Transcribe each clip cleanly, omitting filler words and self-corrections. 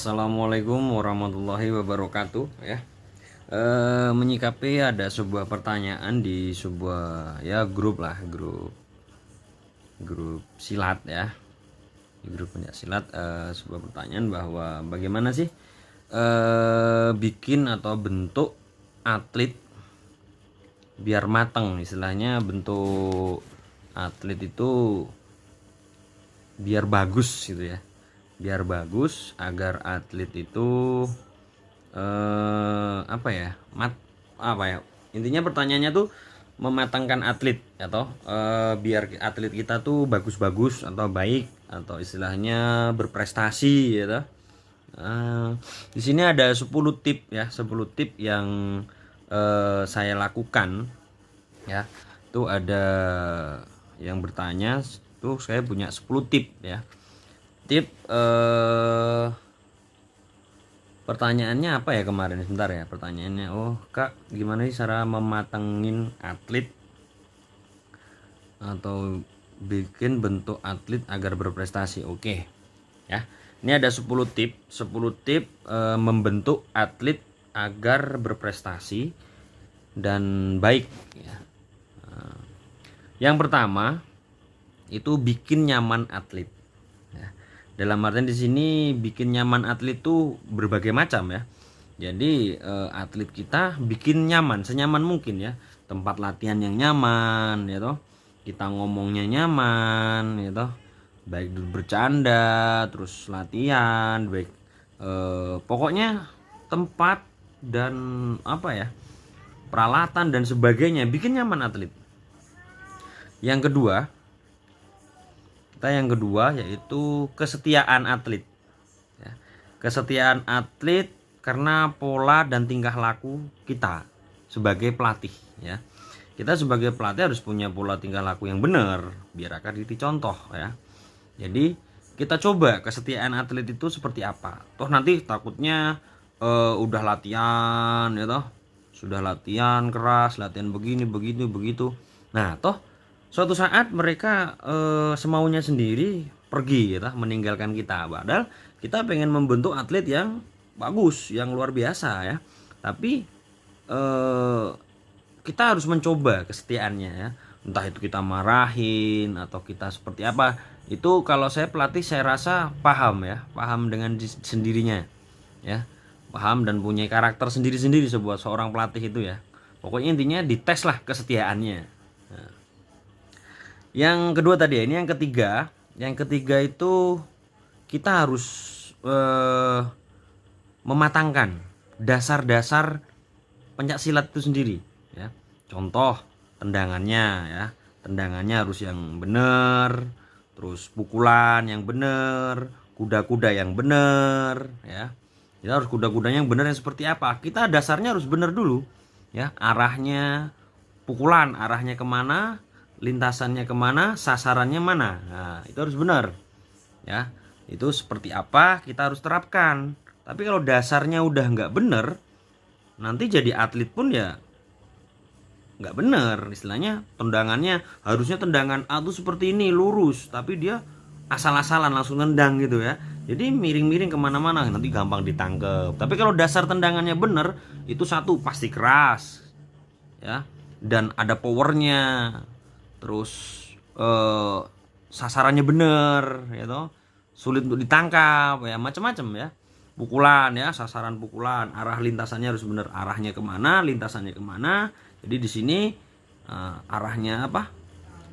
Assalamualaikum warahmatullahi wabarakatuh ya. Menyikapi ada sebuah pertanyaan di sebuah ya grup lah, grup silat ya, di grup pencak silat, sebuah pertanyaan bahwa bagaimana sih bikin atau bentuk atlet biar mateng, istilahnya bentuk atlet itu biar bagus gitu ya, biar bagus agar atlet itu apa ya, intinya pertanyaannya tuh mematangkan atlet atau biar atlet kita tuh bagus-bagus atau baik atau istilahnya berprestasi gitu. Di sini ada 10 tip ya, 10 tip yang saya lakukan ya. Tuh ada yang bertanya tuh, saya punya 10 tip ya. Tip pertanyaannya apa ya kemarin, sebentar ya, pertanyaannya, oh Kak, gimana sih cara mematengin atlet atau bikin bentuk atlet agar berprestasi. Oke ya, ini ada 10 tip membentuk atlet agar berprestasi dan baik ya. Yang pertama itu bikin nyaman atlet ya. Dalam artian di sini bikin nyaman atlet itu berbagai macam ya. Jadi atlet kita bikin nyaman senyaman mungkin ya, tempat latihan yang nyaman ya toh, kita ngomongnya nyaman ya toh, baik bercanda terus latihan baik, pokoknya tempat dan apa ya, peralatan dan sebagainya bikin nyaman atlet. Yang kedua yaitu kesetiaan atlet ya. Kesetiaan atlet karena pola dan tingkah laku kita sebagai pelatih ya. Kita sebagai pelatih harus punya pola tingkah laku yang benar biar akan dicontoh ya. Jadi kita coba kesetiaan atlet itu seperti apa. Toh nanti takutnya udah latihan ya toh, sudah latihan keras, latihan begini begitu. Nah toh suatu saat mereka semaunya sendiri pergi ya, meninggalkan kita. Padahal kita pengen membentuk atlet yang bagus, yang luar biasa ya. Tapi kita harus mencoba kesetiaannya ya. Entah itu kita marahin atau kita seperti apa. Itu kalau saya pelatih saya rasa paham ya, paham dengan sendirinya ya. Paham dan punya karakter sendiri-sendiri seorang pelatih itu ya. Pokoknya intinya dites lah kesetiaannya. Yang kedua tadi ya, ini yang ketiga. Yang ketiga itu kita harus mematangkan dasar-dasar pencak silat itu sendiri ya. Contoh tendangannya ya. Tendangannya harus yang benar, terus pukulan yang benar, kuda-kuda yang benar ya. Kita harus kuda-kudanya yang benar yang seperti apa? Kita dasarnya harus benar dulu ya. Arahnya pukulan, arahnya kemana, lintasannya kemana, sasarannya mana. Nah itu harus benar ya. Itu seperti apa kita harus terapkan. Tapi kalau dasarnya udah nggak benar, nanti jadi atlet pun ya nggak benar. Istilahnya tendangannya harusnya tendangan A tuh seperti ini lurus, tapi dia asal-asalan langsung nendang gitu ya. Jadi miring-miring kemana-mana, nanti gampang ditangkep. Tapi kalau dasar tendangannya benar, itu satu pasti keras ya, dan ada powernya. Terus sasarannya bener ya toh, sulit untuk ditangkap ya, macam-macam ya. Pukulan ya, sasaran pukulan, arah lintasannya harus bener, arahnya kemana, lintasannya kemana. Jadi di sini arahnya apa,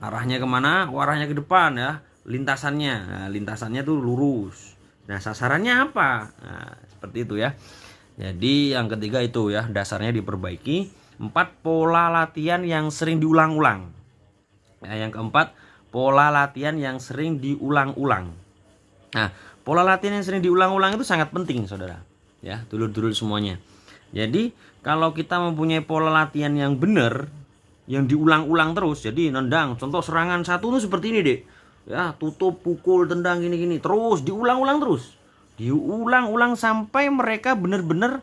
arahnya kemana, arahnya ke depan ya, lintasannya, nah, lintasannya tuh lurus. Nah sasarannya apa, nah, seperti itu ya. Jadi yang ketiga itu ya, dasarnya diperbaiki. 4, pola latihan yang sering diulang-ulang. Nah, yang keempat, pola latihan yang sering diulang-ulang. Nah, pola latihan yang sering diulang-ulang itu sangat penting, saudara. Ya, dulur-dulur semuanya. Jadi, kalau kita mempunyai pola latihan yang benar, yang diulang-ulang terus, jadi nendang, contoh serangan satu itu seperti ini, Dek. Ya, tutup, pukul, tendang gini-gini, terus diulang-ulang terus. Diulang-ulang sampai mereka benar-benar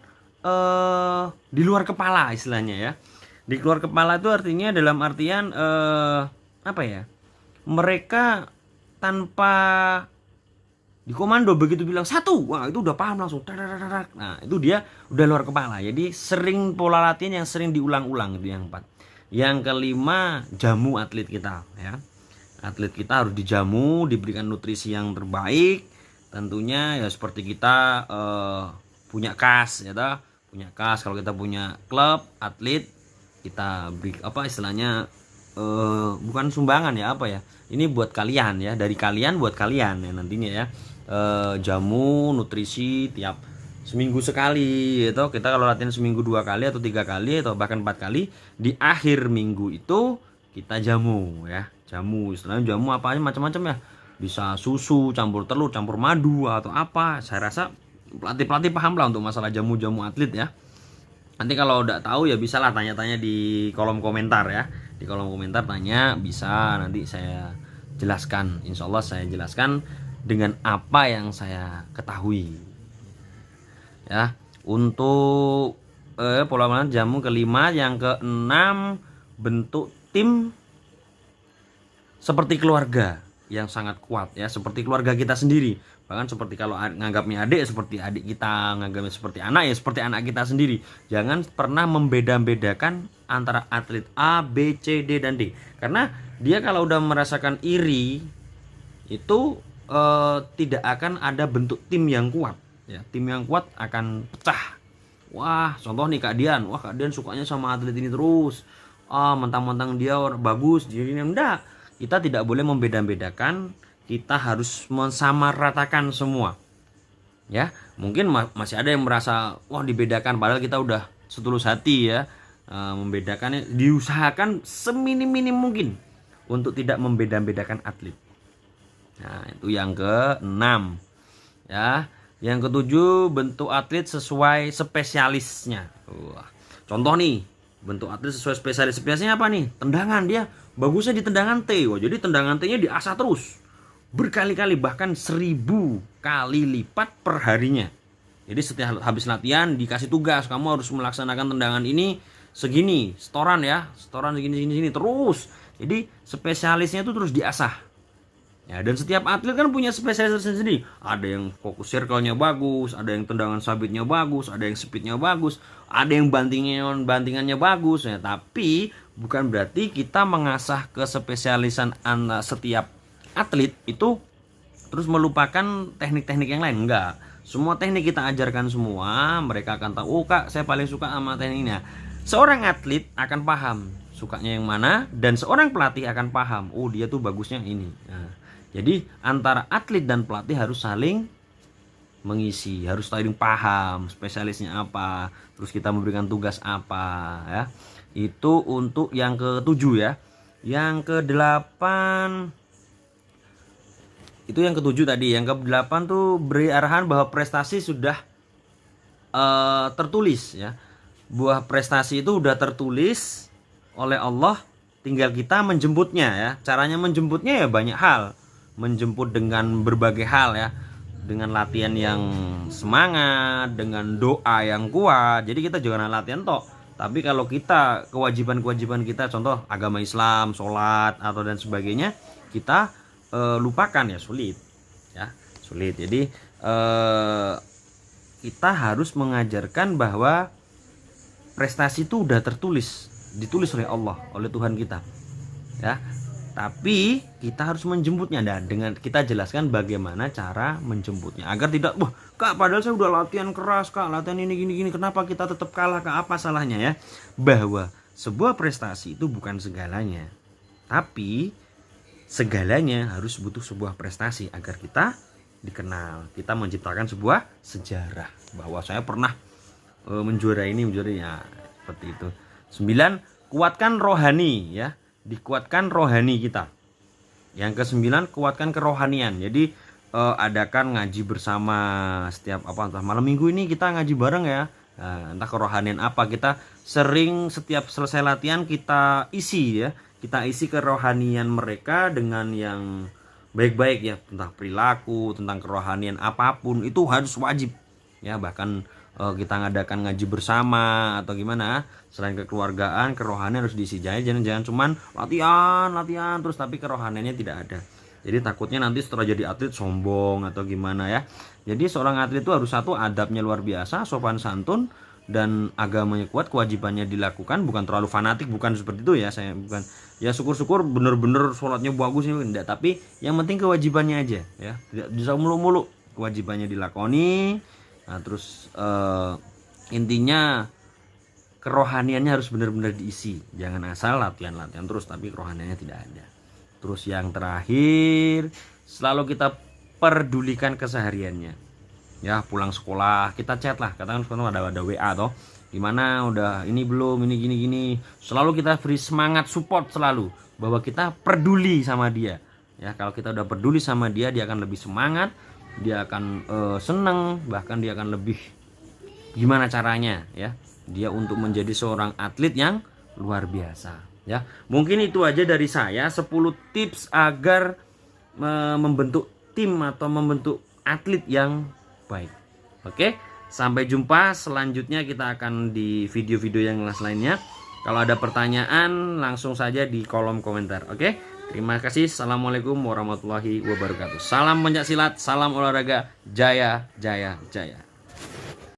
di luar kepala istilahnya ya. Di luar kepala itu artinya dalam artian apa ya, mereka tanpa dikomando, begitu bilang satu, wah itu udah paham langsung. Nah itu dia udah luar kepala. Jadi sering pola latihan yang sering diulang-ulang, itu yang 4. Yang kelima, jamu atlet kita ya. Atlet kita harus dijamu, diberikan nutrisi yang terbaik. Tentunya ya seperti kita punya kas ya toh. Punya kas, kalau kita punya klub atlet, kita beri apa istilahnya, bukan sumbangan ya, apa ya, ini buat kalian ya, dari kalian buat kalian ya nantinya ya. Jamu nutrisi tiap seminggu sekali gitu. Kita kalau latihan seminggu 2 kali atau 3 kali atau bahkan 4 kali, di akhir minggu itu kita jamu ya. Jamu istilahnya jamu apa aja macam-macam ya, bisa susu campur telur campur madu atau apa. Saya rasa pelatih paham lah untuk masalah jamu-jamu atlet ya. Nanti kalau udah tahu ya bisalah tanya-tanya di kolom komentar ya. Di kolom komentar tanya, bisa nanti saya jelaskan. Insya Allah saya jelaskan dengan apa yang saya ketahui. Ya, untuk pola makan jamu kelima. Yang keenam, bentuk tim seperti keluarga yang sangat kuat ya, seperti keluarga kita sendiri. Bahkan seperti kalau nganggapnya adik, seperti adik kita, nganggapnya seperti anak ya seperti anak kita sendiri. Jangan pernah membeda-bedakan antara atlet A, B, C, D dan D. Karena dia kalau udah merasakan iri itu tidak akan ada bentuk tim yang kuat ya. Tim yang kuat akan pecah. Wah, contoh nih Kak Dian. Wah, Kak Dian sukanya sama atlet ini terus. Mentang-mentang dia bagus, jadi enggak. Kita tidak boleh membeda-bedakan, kita harus mensamaratakan semua. Ya, mungkin masih ada yang merasa wah dibedakan, padahal kita udah setulus hati ya membedakannya. Diusahakan seminim-minim mungkin untuk tidak membeda-bedakan atlet. Nah, itu yang ke-6. Ya, yang ke-7, bentuk atlet sesuai spesialisnya. Contoh nih, bentuk atlet sesuai spesialisnya apa nih? Tendangan, dia bagusnya di tendangan T. Wah, jadi tendangan T-nya diasah terus berkali-kali, bahkan 1000 kali lipat per harinya. Jadi setiap habis latihan dikasih tugas, kamu harus melaksanakan tendangan ini segini, setoran ya, setoran segini terus. Jadi spesialisnya itu terus diasah. Ya, dan setiap atlet kan punya spesialis sendiri. Ada yang fokus circle-nya bagus, ada yang tendangan sabitnya bagus, ada yang speed-nya bagus, ada yang bantingannya bagus ya. Tapi bukan berarti kita mengasah kespesialisan setiap atlet itu terus melupakan teknik-teknik yang lain. Enggak. Semua teknik kita ajarkan semua, mereka akan tahu, oh Kak, saya paling suka sama tekniknya. Seorang atlet akan paham sukanya yang mana, dan seorang pelatih akan paham, oh dia tuh bagusnya ini. Nah, jadi antara atlet dan pelatih harus saling mengisi, harus saling paham spesialisnya apa, terus kita memberikan tugas apa ya. Itu untuk yang ke-7 ya. Yang ke-8 itu yang ke-7 tadi. Yang ke-8 tuh beri arahan bahwa prestasi sudah tertulis ya. Buah prestasi itu udah tertulis oleh Allah, tinggal kita menjemputnya ya. Caranya menjemputnya ya banyak hal. Menjemput dengan berbagai hal ya, dengan latihan yang semangat, dengan doa yang kuat. Jadi kita jangan latihan tok, tapi kalau kita kewajiban kita, contoh agama Islam, sholat atau dan sebagainya, kita lupakan ya sulit. Jadi kita harus mengajarkan bahwa prestasi itu udah ditulis oleh Allah, oleh Tuhan kita ya. Tapi kita harus menjemputnya, dan dengan kita jelaskan bagaimana cara menjemputnya agar tidak, wah Kak, padahal saya udah latihan keras Kak, latihan ini gini, kenapa kita tetap kalah Kak, apa salahnya ya. Bahwa sebuah prestasi itu bukan segalanya, tapi segalanya harus butuh sebuah prestasi agar kita dikenal, kita menciptakan sebuah sejarah bahwa saya pernah menjuarai ya, seperti itu. 9, kuatkan rohani ya. Dikuatkan rohani kita. Yang ke-9, kuatkan kerohanian. Jadi adakan ngaji bersama setiap entah malam minggu ini kita ngaji bareng ya. Nah, entah kerohanian apa, kita sering setiap selesai latihan kita isi ya. Kita isi kerohanian mereka dengan yang baik-baik ya, tentang perilaku, tentang kerohanian apapun itu harus wajib ya. Bahkan kita ngadakan ngaji bersama atau gimana, selain kekeluargaan, kerohanian harus diisi. Jangan cuman latihan terus tapi kerohaniannya tidak ada. Jadi takutnya nanti setelah jadi atlet sombong atau gimana ya. Jadi seorang atlet itu harus satu, adabnya luar biasa, sopan santun, dan agamanya kuat, kewajibannya dilakukan, bukan terlalu fanatik, bukan seperti itu ya, saya bukan. Ya syukur-syukur bener-bener sholatnya bagus ini enggak, tapi yang penting kewajibannya aja ya, tidak bisa mulu-mulu, kewajibannya dilakoni. Nah terus intinya kerohaniannya harus benar-benar diisi, jangan asal latihan-latihan terus tapi kerohaniannya tidak ada. Terus yang terakhir, selalu kita pedulikan kesehariannya ya. Pulang sekolah kita chat lah, katakan sekarang ada WA toh, gimana udah ini belum, ini gini, selalu kita beri semangat, support selalu bahwa kita peduli sama dia ya. Kalau kita udah peduli sama dia, dia akan lebih semangat, dia akan seneng, bahkan dia akan lebih gimana caranya ya, dia untuk menjadi seorang atlet yang luar biasa ya. Mungkin itu aja dari saya, 10 tips agar membentuk tim atau membentuk atlet yang baik. Oke, sampai jumpa selanjutnya, kita akan di video-video yang lainnya. Kalau ada pertanyaan langsung saja di kolom komentar. Oke, terima kasih. Assalamualaikum warahmatullahi wabarakatuh. Salam pencaksilat, salam olahraga, jaya jaya jaya.